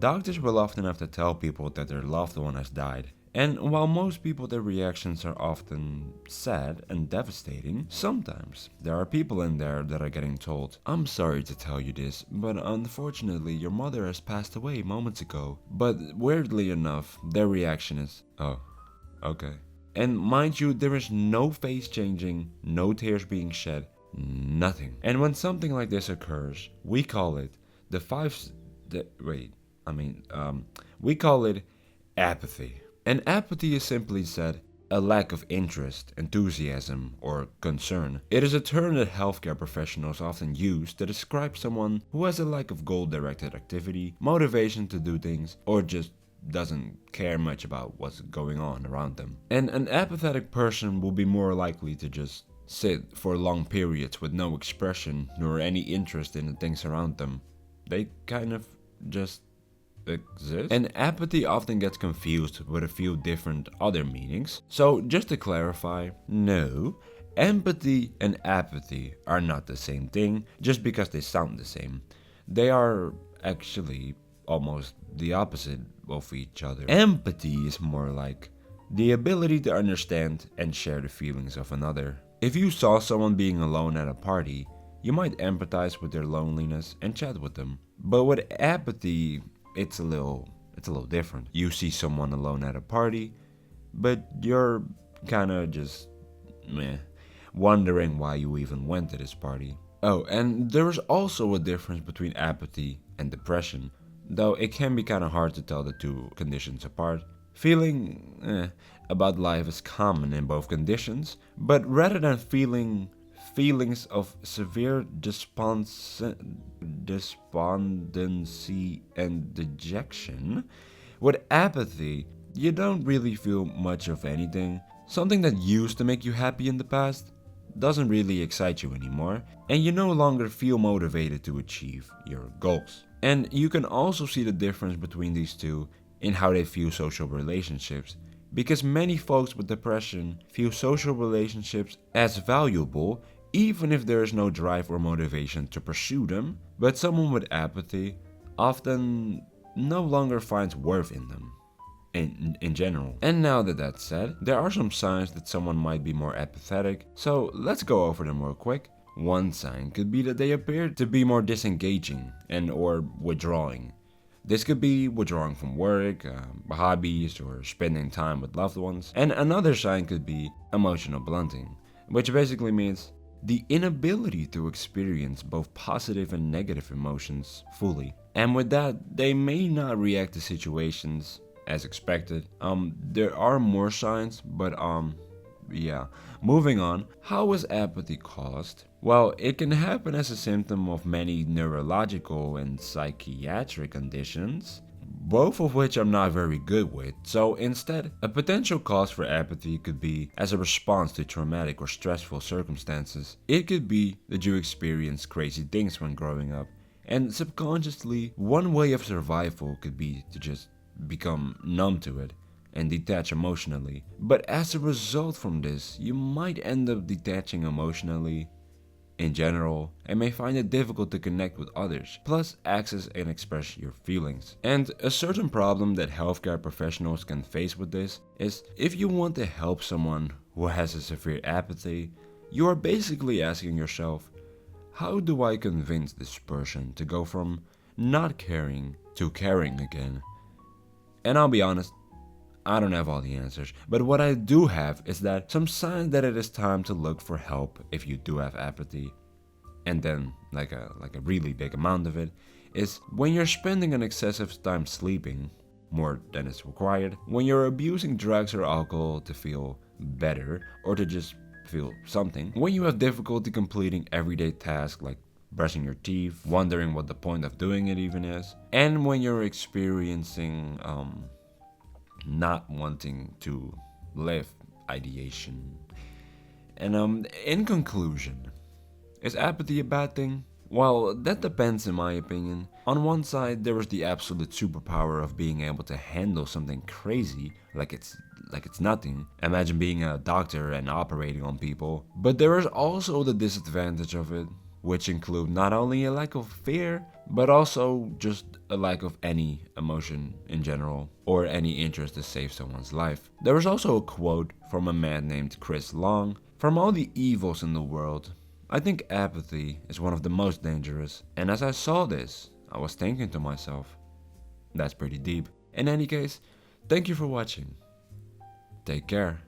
Doctors will often have to tell people that their loved one has died. And while most people, their reactions are often sad and devastating, sometimes there are people in there that are getting told, "I'm sorry to tell you this, but unfortunately your mother has passed away moments ago." But weirdly enough, their reaction is, "Oh, okay." And mind you, there is no face changing, no tears being shed, nothing. And when something like this occurs, we call it the five. Wait, we call it apathy. And apathy is simply said a lack of interest, enthusiasm, or concern. It is a term that healthcare professionals often use to describe someone who has a lack of goal-directed activity, motivation to do things, or just doesn't care much about what's going on around them. And an apathetic person will be more likely to just sit for long periods with no expression nor any interest in the things around them. They kind of just exist. And apathy often gets confused with a few different other meanings. So just to clarify, no, empathy and apathy are not the same thing just because they sound the same. They are actually almost the opposite of each other. Empathy is more like the ability to understand and share the feelings of another. If you saw someone being alone at a party, you might empathize with their loneliness and chat with them. But with apathy, it's a little different. You see someone alone at a party, but you're kinda just meh, wondering why you even went to this party. Oh, and there is also a difference between apathy and depression, though it can be kinda hard to tell the two conditions apart. Feeling about life is common in both conditions, but rather than feelings of severe despondency and dejection, with apathy, you don't really feel much of anything. Something that used to make you happy in the past doesn't really excite you anymore, and you no longer feel motivated to achieve your goals. And you can also see the difference between these two in how they view social relationships, because many folks with depression view social relationships as valuable even if there is no drive or motivation to pursue them, but someone with apathy often no longer finds worth in them in general. And now that that's said, there are some signs that someone might be more apathetic, so let's go over them real quick. One sign could be that they appear to be more disengaging and or withdrawing. This could be withdrawing from work, hobbies, or spending time with loved ones. And another sign could be emotional blunting, which basically means the inability to experience both positive and negative emotions fully. And with that, they may not react to situations as expected. There are more signs, but yeah. Moving on, how is apathy caused? Well, it can happen as a symptom of many neurological and psychiatric conditions, both of which I'm not very good with. So instead, a potential cause for apathy could be as a response to traumatic or stressful circumstances. It could be that you experienced crazy things when growing up, and subconsciously, one way of survival could be to just become numb to it and detach emotionally. But as a result from this, you might end up detaching emotionally in general and may find it difficult to connect with others, plus access and express your feelings. And a certain problem that healthcare professionals can face with this is if you want to help someone who has a severe apathy, you are basically asking yourself, how do I convince this person to go from not caring to caring again? And I'll be honest, I don't have all the answers, but what I do have is that some signs that it is time to look for help if you do have apathy, and then like a really big amount of it, is when you're spending an excessive time sleeping, more than is required, when you're abusing drugs or alcohol to feel better or to just feel something, when you have difficulty completing everyday tasks like brushing your teeth, wondering what the point of doing it even is, and when you're experiencing not wanting to live ideation. And in conclusion, is apathy a bad thing? Well, that depends in my opinion. On one side, there is the absolute superpower of being able to handle something crazy like it's nothing. Imagine being a doctor and operating on people. But there is also the disadvantage of it, which include not only a lack of fear, but also just a lack of any emotion in general, or any interest to save someone's life. There is also a quote from a man named Chris Long: "From all the evils in the world, I think apathy is one of the most dangerous." And as I saw this, I was thinking to myself, that's pretty deep. In any case, thank you for watching. Take care.